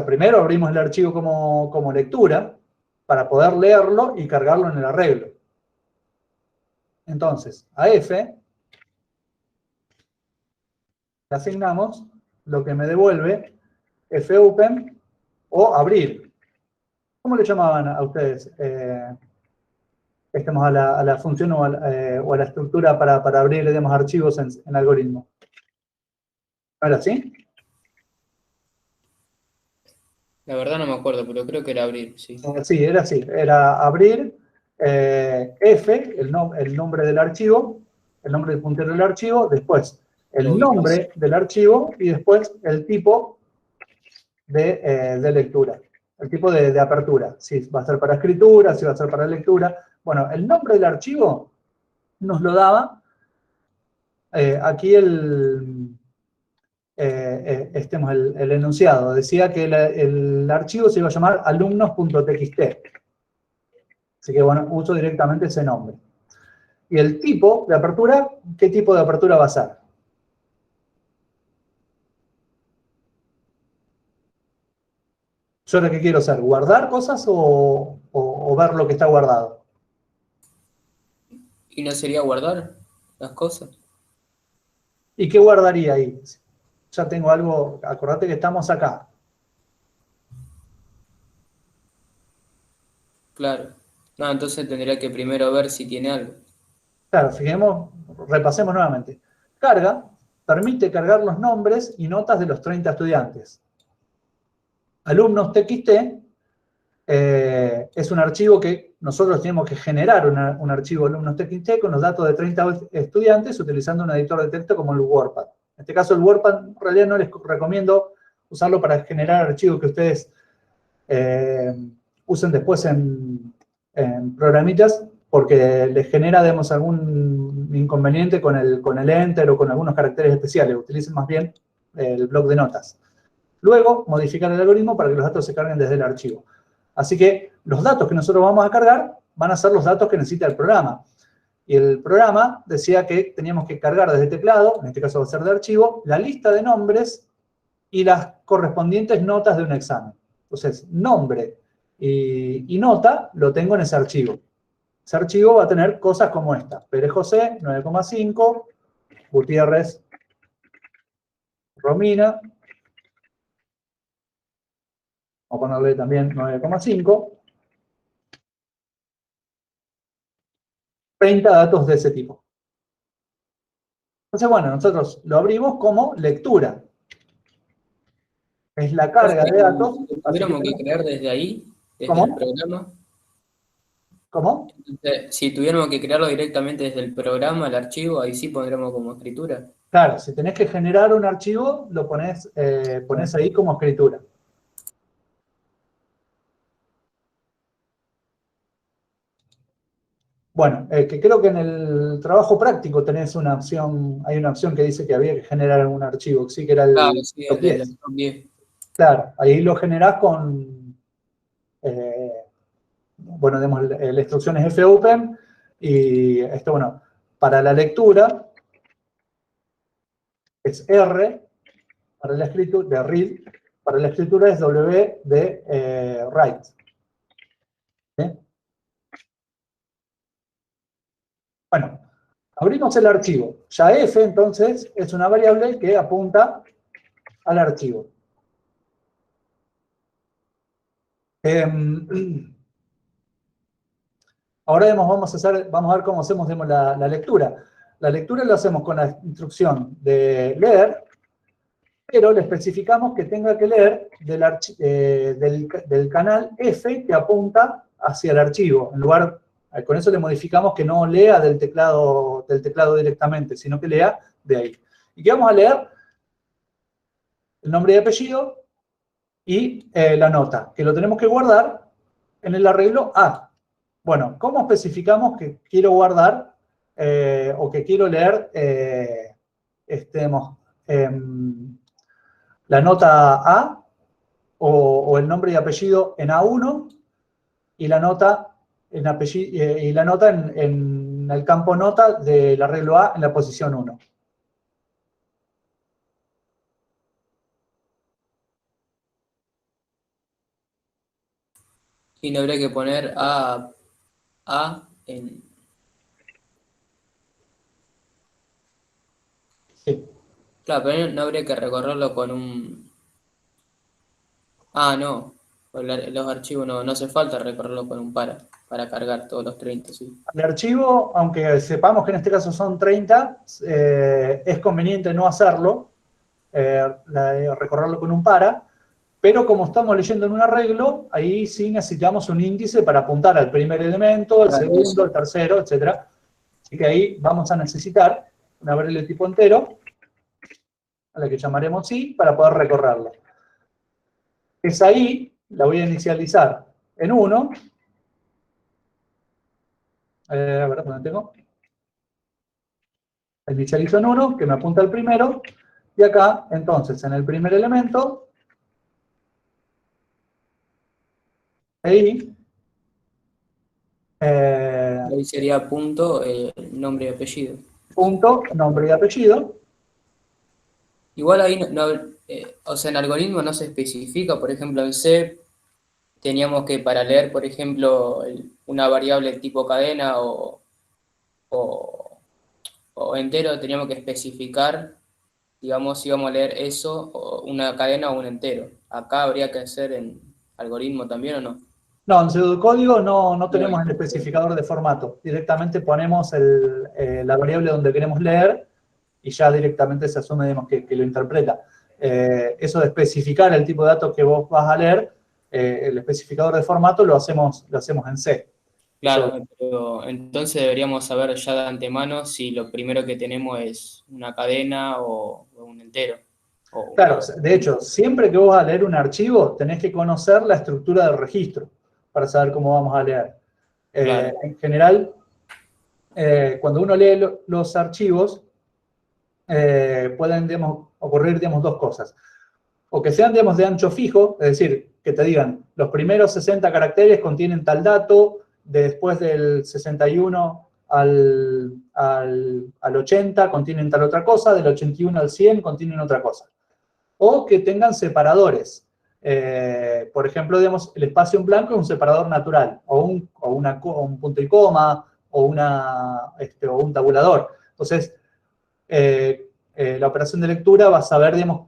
primero abrimos el archivo como lectura para poder leerlo y cargarlo en el arreglo. Entonces, a F le asignamos lo que me devuelve fopen o abrir. ¿Cómo le llamaban a ustedes? A la función o a la estructura para abrir, digamos, archivos en algoritmo. ¿No era así? La verdad no me acuerdo, pero creo que era abrir, sí. Sí, era así, era abrir, F, el nombre del archivo, el nombre del puntero del archivo, después La el ubicación. nombre del archivo y después el tipo de lectura, el tipo de apertura, si va a ser para escritura, si va a ser para lectura. Bueno, el nombre del archivo nos lo daba aquí el enunciado, decía que el archivo se iba a llamar alumnos.txt. Así que bueno, uso directamente ese nombre. Y el tipo de apertura, ¿qué tipo de apertura va a ser? ¿Yo lo que quiero hacer? ¿Guardar cosas o ver lo que está guardado? ¿Y no sería guardar las cosas? ¿Y qué guardaría ahí? Ya tengo algo, acordate que estamos acá. Claro. No, entonces tendría que primero ver si tiene algo. Claro, fijemos, repasemos nuevamente. Carga permite cargar los nombres y notas de los 30 estudiantes. Alumnos TXT es un archivo que nosotros tenemos que generar un archivo alumnos TXT con los datos de 30 estudiantes utilizando un editor de texto como el WordPad. En este caso el WordPad en realidad no les recomiendo usarlo para generar archivos que ustedes usen después en programitas porque les genera, digamos, algún inconveniente con el Enter o con algunos caracteres especiales. Utilicen más bien el bloc de notas. Luego, modificar el algoritmo para que los datos se carguen desde el archivo. Así que los datos que nosotros vamos a cargar van a ser los datos que necesita el programa. Y el programa decía que teníamos que cargar desde teclado, en este caso va a ser de archivo, la lista de nombres y las correspondientes notas de un examen. Entonces, nombre y nota lo tengo en ese archivo. Ese archivo va a tener cosas como esta. Pérez José, 9,5. Gutiérrez, Romina. Vamos a ponerle también 9,5. 30 datos de ese tipo. Entonces, bueno, nosotros lo abrimos como lectura. Es la carga de datos. Si Así que tuviéramos que crear desde ahí, desde el ¿cómo? programa, ¿Cómo? si tuviéramos que crearlo directamente desde el programa, el archivo, ahí sí pondremos como escritura. Claro, si tenés que generar un archivo, lo pones ahí como escritura. Bueno, que creo que en el trabajo práctico tenés una opción, hay una opción que dice que había que generar un archivo, sí que era Claro, el sí, top el de 10. la top 10. Claro, ahí lo generás con, bueno, digamos, la instrucción es fopen y esto, bueno, para la lectura es R, para la escritura, de read, para la escritura es W de write. ¿Sí? Bueno, abrimos el archivo. Ya F, entonces, es una variable que apunta al archivo. Ahora vamos a ver cómo hacemos la lectura. La lectura lo hacemos con la instrucción de leer, pero le especificamos que tenga que leer del canal F que apunta hacia el archivo. En lugar, con eso le modificamos que no lea del teclado directamente, sino que lea de ahí. ¿Y qué vamos a leer? El nombre y apellido y la nota, que lo tenemos que guardar en el arreglo A. Bueno, ¿cómo especificamos que quiero guardar o que quiero leer la nota A o el nombre y apellido en A1 y la nota en el campo nota del arreglo A en la posición 1? Y no habría que poner A en... Sí. Claro, pero no habría que recorrerlo con un... Ah, no. Los archivos no hace falta recorrerlo con un para cargar todos los 30, sí. El archivo, aunque sepamos que en este caso son 30, es conveniente no hacerlo, recorrerlo con un para, Pero como estamos leyendo en un arreglo, ahí sí necesitamos un índice para apuntar al primer elemento, al segundo, al tercero, etc. Así que ahí vamos a necesitar una variable de tipo entero, a la que llamaremos i, para poder recorrerla. Esa i la voy a inicializar en 1. A ver, ¿dónde tengo? La inicializo en 1, que me apunta al primero. Y acá, entonces, en el primer elemento, ahí, Ahí sería punto, nombre y apellido. punto, nombre y apellido. Igual ahí, o sea, en algoritmo no se especifica, por ejemplo, en C teníamos que para leer, por ejemplo, una variable tipo cadena o, o entero, teníamos que especificar, digamos, si íbamos a leer eso, o una cadena o un entero. Acá habría que hacer en algoritmo también, ¿o no? No, en pseudocódigo no tenemos el Bueno, especificador de formato. Directamente ponemos la variable donde queremos leer y ya directamente se asume, digamos, que lo interpreta. Eso de especificar el tipo de datos que vos vas a leer, el especificador de formato lo hacemos en C. claro, pero entonces deberíamos saber ya de antemano si lo primero que tenemos es una cadena o un entero. Claro, de hecho, siempre que vos vas a leer un archivo, tenés que conocer la estructura del registro para saber cómo vamos a leer. Claro. En general, cuando uno lee los archivos, pueden, digamos, ocurrir, digamos, dos cosas. O que sean, digamos, de ancho fijo, es decir, que te digan, los primeros 60 caracteres contienen tal dato, después del 61 al 80 contienen tal otra cosa, del 81 al 100 contienen otra cosa. O que tengan separadores. Por ejemplo, digamos, el espacio en blanco es un separador natural, o un punto y coma, o un tabulador. Entonces, la operación de lectura va a saber, digamos,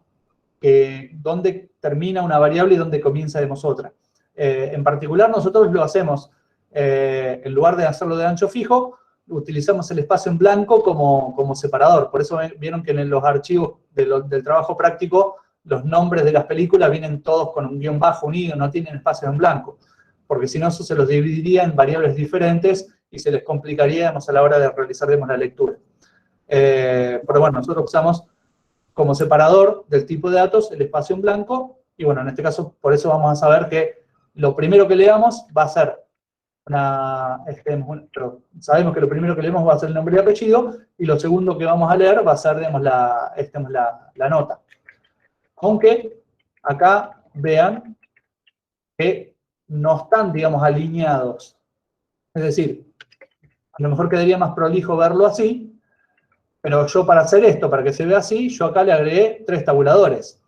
dónde termina una variable y dónde comienza, digamos, otra. En particular, nosotros lo hacemos, en lugar de hacerlo de ancho fijo, utilizamos el espacio en blanco como separador. Por eso vieron que en los archivos del trabajo práctico, los nombres de las películas vienen todos con un guión bajo unido, no tienen espacio en blanco. Porque si no, eso se los dividiría en variables diferentes y se les complicaría, digamos, a la hora de realizar, digamos, la lectura. Pero bueno, nosotros usamos como separador del tipo de datos el espacio en blanco, y bueno, en este caso, por eso vamos a saber que lo primero que leamos va a ser pero sabemos que lo primero que leemos va a ser el nombre y apellido, y lo segundo que vamos a leer va a ser, digamos, la nota. Aunque acá vean que no están, digamos, alineados. Es decir, a lo mejor quedaría más prolijo verlo así, pero yo para hacer esto, para que se vea así, yo acá le agregué 3 tabuladores.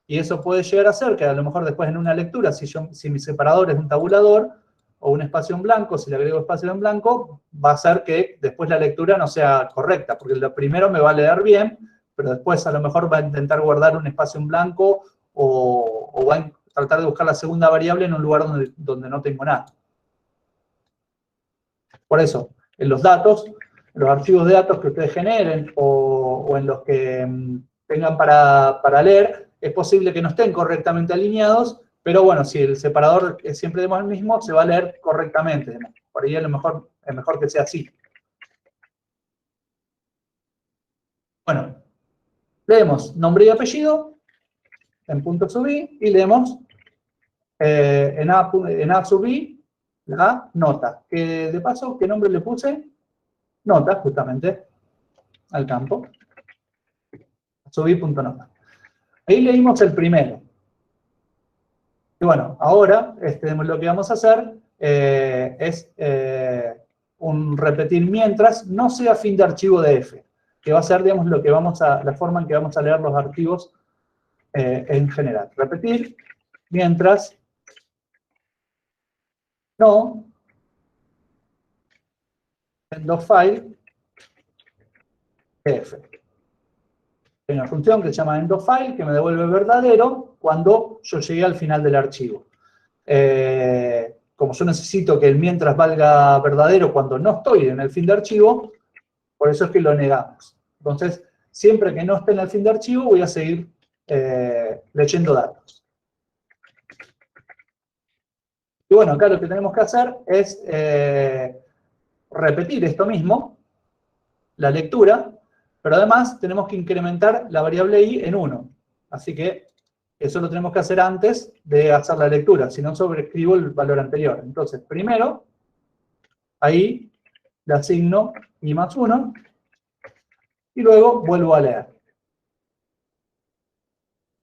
Y eso puede llegar a ser que a lo mejor después en una lectura, si mi separador es un tabulador o un espacio en blanco, si le agrego espacio en blanco, va a ser que después la lectura no sea correcta, porque lo primero me va a leer bien, pero después a lo mejor va a intentar guardar un espacio en blanco o va a tratar de buscar la segunda variable en un lugar donde no tengo nada. Por eso, en los datos, los archivos de datos que ustedes generen o en los que tengan para leer, es posible que no estén correctamente alineados, pero bueno, si el separador es siempre el mismo, se va a leer correctamente. Por ahí a lo mejor es mejor que sea así. Bueno, leemos nombre y apellido en punto sub i y leemos en a sub i la nota. Que de paso, ¿qué nombre le puse? Nota, justamente, al campo. Subí.nota. Ahí leímos el primero. Y bueno, ahora lo que vamos a hacer es un repetir mientras no sea fin de archivo de F, que va a ser, digamos, la forma en que vamos a leer los archivos en general. Repetir mientras no end of file F. Hay una función que se llama end of file que me devuelve verdadero cuando yo llegué al final del archivo. Como yo necesito que el mientras valga verdadero cuando no estoy en el fin de archivo, por eso es que lo negamos. Entonces, siempre que no esté en el fin de archivo, voy a seguir leyendo datos. Y bueno, acá lo que tenemos que hacer es repetir esto mismo, la lectura, pero además tenemos que incrementar la variable i en 1. Así que eso lo tenemos que hacer antes de hacer la lectura, si no sobreescribo el valor anterior. Entonces, primero, ahí le asigno i más 1, y luego vuelvo a leer.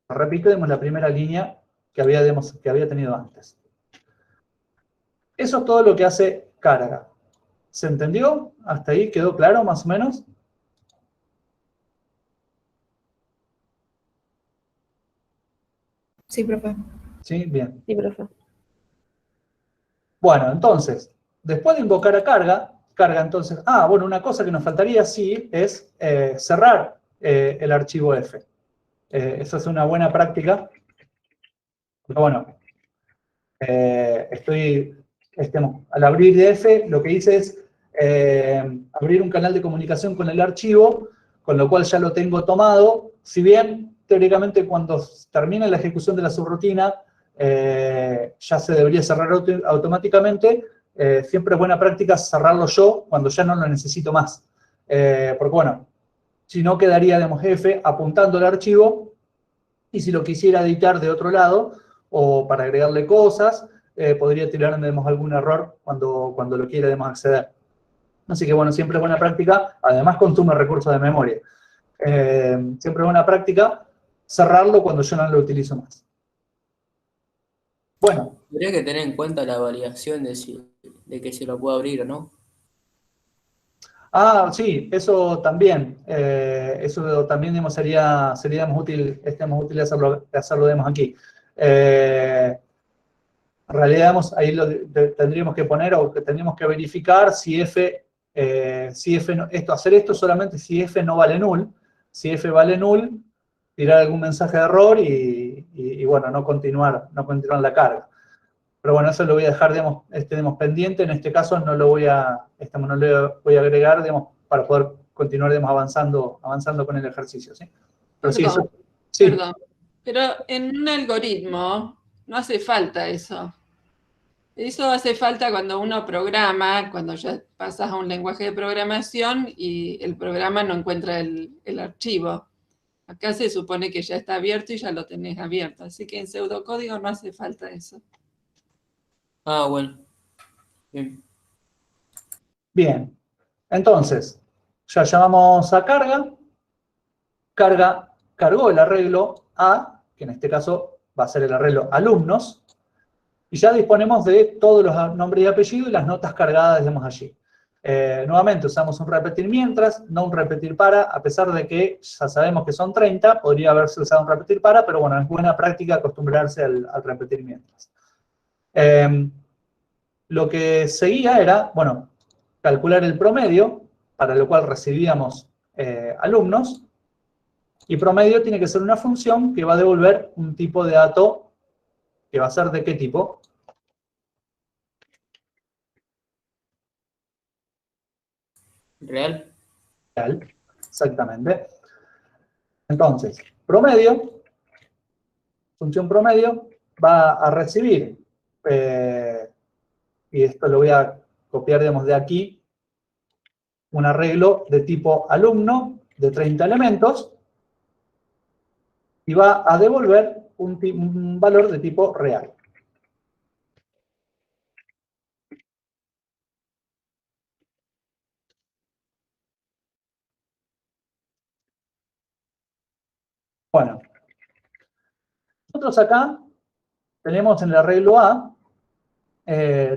Repito, demos la primera línea que había tenido antes. Eso es todo lo que hace carga. ¿Se entendió? ¿Hasta ahí quedó claro, más o menos? Sí, profe. Sí, bien. Sí, profe. Bueno, entonces, después de invocar a carga entonces, bueno, una cosa que nos faltaría, sí, es cerrar el archivo F. Esa es una buena práctica. Pero bueno, al abrir de F, lo que hice es abrir un canal de comunicación con el archivo, con lo cual ya lo tengo tomado. Si bien, teóricamente, cuando termine la ejecución de la subrutina, ya se debería cerrar automáticamente, siempre es buena práctica cerrarlo yo cuando ya no lo necesito más. Porque, bueno, si no quedaría, digamos, F apuntando al archivo, y si lo quisiera editar de otro lado, o para agregarle cosas, podría tirar, digamos, algún error cuando lo quiera, digamos, acceder. Así que, bueno, siempre es buena práctica, además consume recursos de memoria. Siempre es buena práctica cerrarlo cuando yo no lo utilizo más. Bueno. Habría que tener en cuenta la variación de que se lo pueda abrir o no. Sí, eso también, digamos, sería digamos, útil hacerlo digamos, aquí. En realidad, digamos, ahí tendríamos que poner, o que tendríamos que verificar si F, hacer esto solamente si F no vale null. Si F vale null, tirar algún mensaje de error y bueno, no continuar la carga. Pero bueno, eso lo voy a dejar, digamos, pendiente. En este caso no lo voy a agregar, digamos, para poder continuar, digamos, avanzando con el ejercicio, ¿sí? Pero sí, Perdón, sí. perdón. Pero en un algoritmo no hace falta eso. Eso hace falta cuando uno programa, cuando ya pasas a un lenguaje de programación y el programa no encuentra el archivo. Acá se supone que ya está abierto y ya lo tenés abierto. Así que en pseudocódigo no hace falta eso. Bueno. Bien. Bien. Entonces, ya llamamos a carga. Carga cargó el arreglo A, que en este caso va a ser el arreglo alumnos, y ya disponemos de todos los nombres y apellidos y las notas cargadas, digamos, allí. Nuevamente usamos un repetir mientras, no un repetir para, a pesar de que ya sabemos que son 30, podría haberse usado un repetir para, pero bueno, es buena práctica acostumbrarse al repetir mientras. Lo que seguía era, bueno, calcular el promedio, para lo cual recibíamos alumnos, y promedio tiene que ser una función que va a devolver un tipo de dato que va a ser ¿de qué tipo? ¿Real? Real, exactamente. Entonces, promedio, función promedio, va a recibir, y esto lo voy a copiar, digamos, de aquí, un arreglo de tipo alumno de 30 elementos, y va a devolver un valor de tipo real. Bueno, nosotros acá tenemos en el arreglo A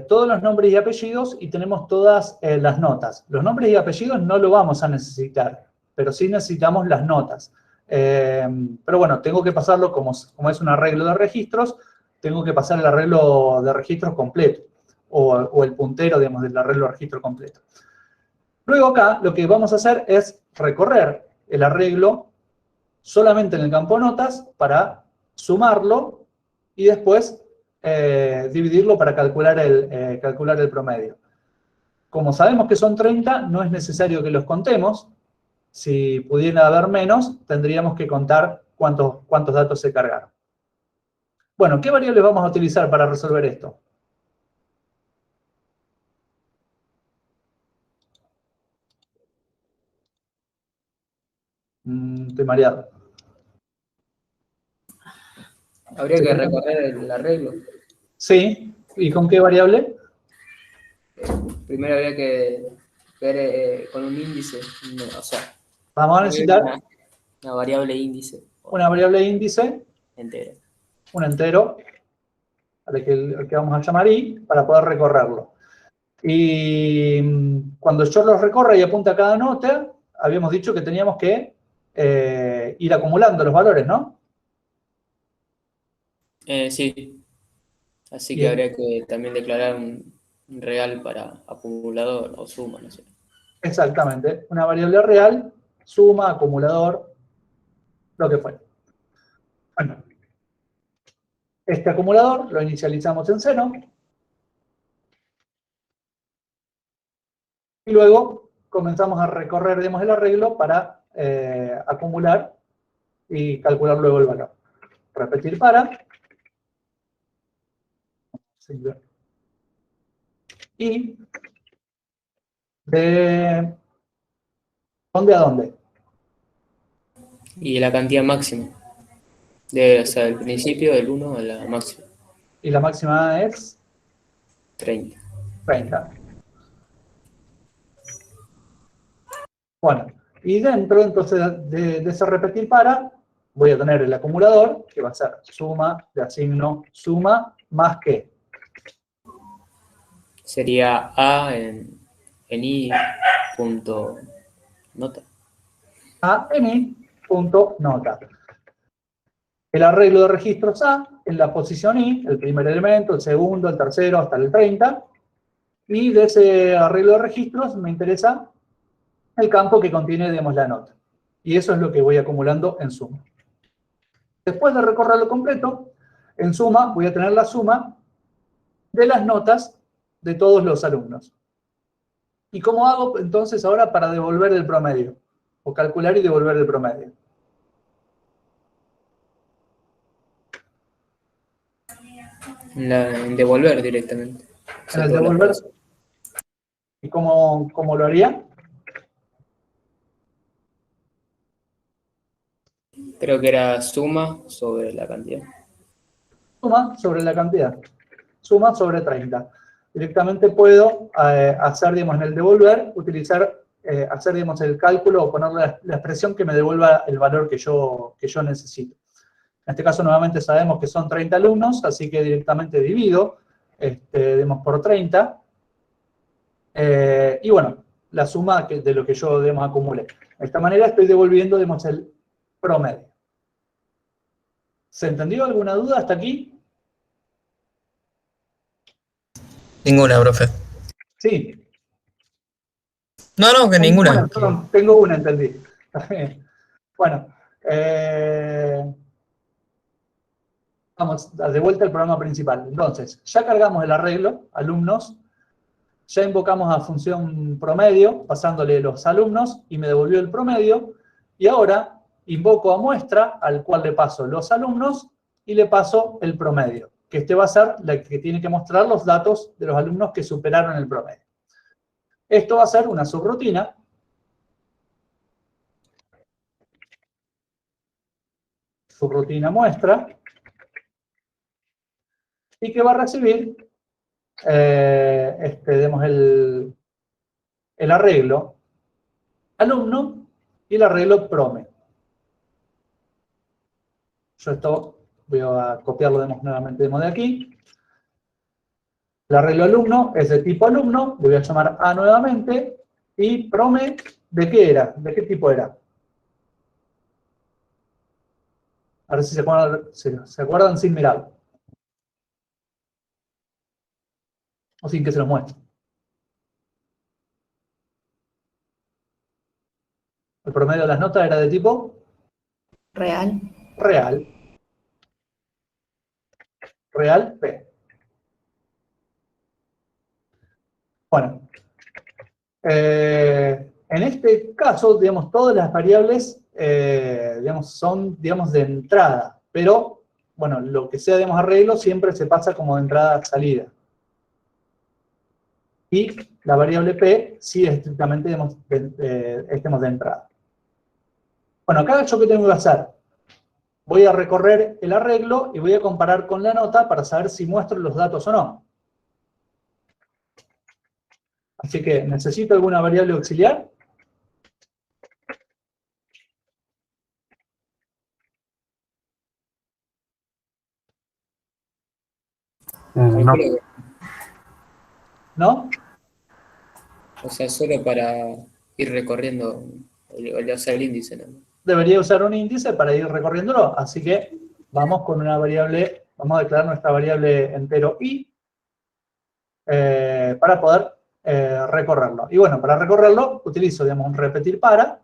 todos los nombres y apellidos y tenemos todas las notas. Los nombres y apellidos no lo vamos a necesitar, pero sí necesitamos las notas. Pero bueno, tengo que pasarlo, como es un arreglo de registros, tengo que pasar el arreglo de registros completo, o el puntero, digamos, del arreglo de registro completo. Luego acá lo que vamos a hacer es recorrer el arreglo solamente en el campo notas para sumarlo y después dividirlo para calcular el promedio. Como sabemos que son 30, no es necesario que los contemos. Si pudiera haber menos, tendríamos que contar cuántos datos se cargaron. Bueno, ¿qué variables vamos a utilizar para resolver esto? estoy mareado. Habría que recorrer el arreglo. Sí, ¿y con qué variable? Primero habría que ver con un índice, o sea, Vamos a necesitar una variable índice una variable índice, entera. un entero, al que vamos a llamar i, para poder recorrerlo. Y cuando yo lo recorra y apunte a cada nota, habíamos dicho que teníamos que ir acumulando los valores, ¿no? Sí, así que Bien. habría que también declarar un real para acumulador o suma, no sé. Exactamente. Una variable real, suma, acumulador, lo que fuera. Bueno, este acumulador lo inicializamos en cero. Y luego comenzamos a recorrer, digamos, el arreglo para acumular y calcular luego el valor. Repetir para. Y de dónde a dónde. Y la cantidad máxima, o sea, del principio del 1 a la máxima, Y la máxima es 30. 30. Bueno, y dentro entonces de ese repetir para, voy a tener el acumulador, que va a ser suma, le asigno suma, más que. Sería A en I punto nota. A en i punto nota. El arreglo de registros A en la posición i, el primer elemento, el segundo, el tercero, hasta el 30. Y de ese arreglo de registros me interesa el campo que contiene, digamos, la nota. Y eso es lo que voy acumulando en suma. Después de recorrerlo completo, en suma voy a tener la suma de las notas de todos los alumnos. ¿Y cómo hago entonces ahora para devolver el promedio? O calcular y devolver el promedio. En devolver directamente. En el Todas las devolver, cosas. ¿y cómo lo haría? Creo que era suma sobre la cantidad. Suma sobre la cantidad. Suma sobre 30. Directamente puedo hacer, digamos, en el devolver, hacer, digamos, el cálculo o poner la expresión que me devuelva el valor que yo necesito. En este caso, nuevamente sabemos que son 30 alumnos, así que directamente divido, digamos, por 30. Y bueno, la suma de lo que yo, digamos, acumule. De esta manera estoy devolviendo, digamos, el promedio. ¿Se entendió alguna duda hasta aquí? Ninguna, profe. Sí. No, que ninguna. Perdón, tengo una, entendí. Bueno, vamos de vuelta al programa principal. Entonces, ya cargamos el arreglo, alumnos, ya invocamos a función promedio, pasándole los alumnos, y me devolvió el promedio, y ahora invoco a muestra, al cual le paso los alumnos, y le paso el promedio, que este va a ser la que tiene que mostrar los datos de los alumnos que superaron el promedio. Esto va a ser una subrutina. Subrutina muestra. Y que va a recibir, digamos, el arreglo alumno y el arreglo prome. Yo esto voy a copiarlo, digamos, nuevamente de aquí. El arreglo alumno es de tipo alumno, le voy a llamar A nuevamente, y prome, ¿de qué era? ¿De qué tipo era? A ver si se acuerdan sin mirar. O sin que se los muestre. El promedio de las notas era de tipo Real. real. Real P. Bueno, en este caso, digamos, todas las variables, digamos, son, digamos, de entrada, pero, bueno, lo que sea, digamos, arreglo siempre se pasa como de entrada a salida. Y la variable P sí es estrictamente, digamos, de entrada. Bueno, acá yo qué tengo que hacer. Voy a recorrer el arreglo y voy a comparar con la nota para saber si muestro los datos o no. Así que, ¿necesito alguna variable auxiliar? No. Calculo ¿No? o sea, solo para ir recorriendo, o sea, el índice, ¿no? Debería usar un índice para ir recorriéndolo. Así que vamos con una variable, vamos a declarar nuestra variable entero i para poder recorrerlo. Y bueno, para recorrerlo utilizo, digamos, un repetir para.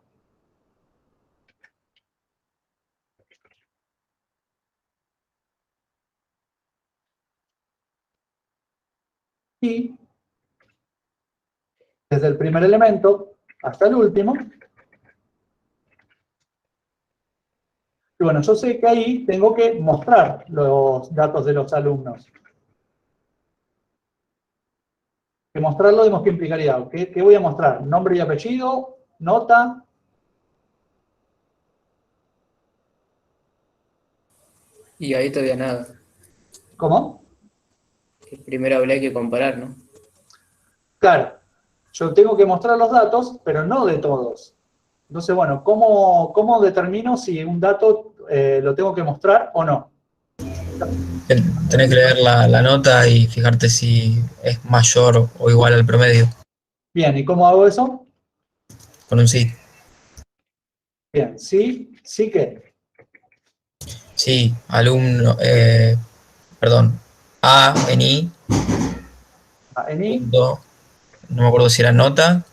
Y desde el primer elemento hasta el último. Y bueno, yo sé que ahí tengo que mostrar los datos de los alumnos. Que mostrarlo, digamos, ¿qué implicaría? ¿Qué voy a mostrar? ¿Nombre y apellido? ¿Nota? Y ahí todavía nada. ¿Cómo? Primero habría que comparar, ¿no? Claro, yo tengo que mostrar los datos, pero no de todos. Entonces, bueno, ¿cómo determino si un dato lo tengo que mostrar o no? Tenés que leer la nota y fijarte si es mayor o igual al promedio, Bien, ¿y cómo hago eso? con un sí. Bien, sí, sí que. Sí, alumno, perdón, A en I, En i, punto, no me acuerdo si era nota.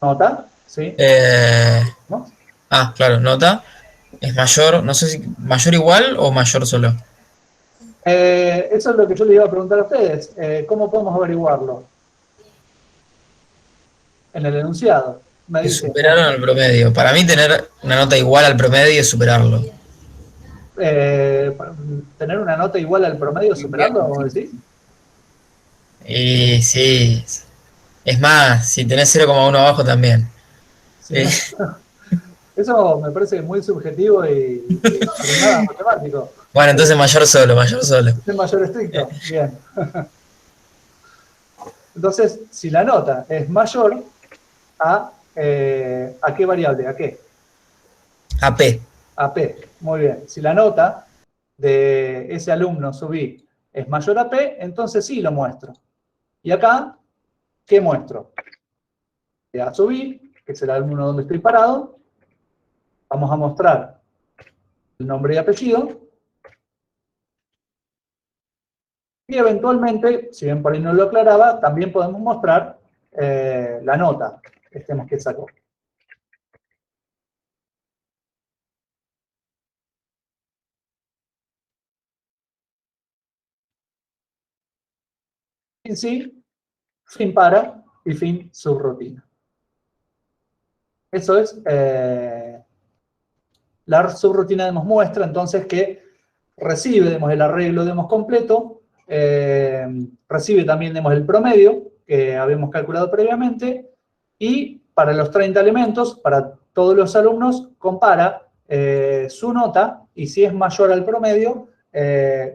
nota, ¿sí? ¿No? Claro, nota, es mayor, no sé si mayor igual o mayor solo. Eso es lo que yo les iba a preguntar a ustedes. ¿Cómo podemos averiguarlo? En el enunciado. Me Que dice, superaron el promedio. Para mí tener una nota igual al promedio es superarlo. tener una nota igual al promedio, superarlo, vos decís. Y sí, es más, si tenés 0,1 abajo también. Sí, ¿no? Eso me parece muy subjetivo y para nada matemático. Bueno, entonces mayor solo, mayor solo. Es mayor estricto. Bien. Entonces, si la nota es mayor ¿a qué variable? ¿A qué? AP. A P. Muy bien. Si la nota de ese alumno subí es mayor a P, entonces sí lo muestro. Y acá, ¿qué muestro? A subí, que es el alumno donde estoy parado. Vamos a mostrar el nombre y apellido. Y eventualmente, si bien por ahí no lo aclaraba, también podemos mostrar la nota que sacó. Fin sí, fin para y fin subrutina. Eso es la subrutina de muestra, entonces, que recibe el arreglo completo, recibe también el promedio que habíamos calculado previamente, y para los 30 elementos, para todos los alumnos, compara su nota, y si es mayor al promedio,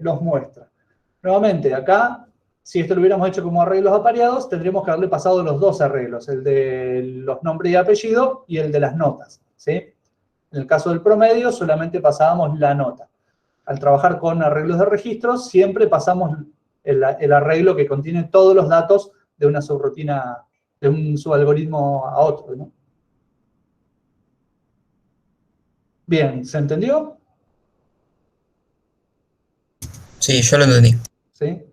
los muestra. Nuevamente, acá, si esto lo hubiéramos hecho como arreglos apareados, tendríamos que haberle pasado los dos arreglos, el de los nombres y apellido y el de las notas, ¿sí? En el caso del promedio, solamente pasábamos la nota. Al trabajar con arreglos de registros, siempre pasamos el arreglo que contiene todos los datos de una subrutina, de un subalgoritmo a otro, ¿no? Bien, ¿se entendió? Sí, yo lo entendí. ¿Sí?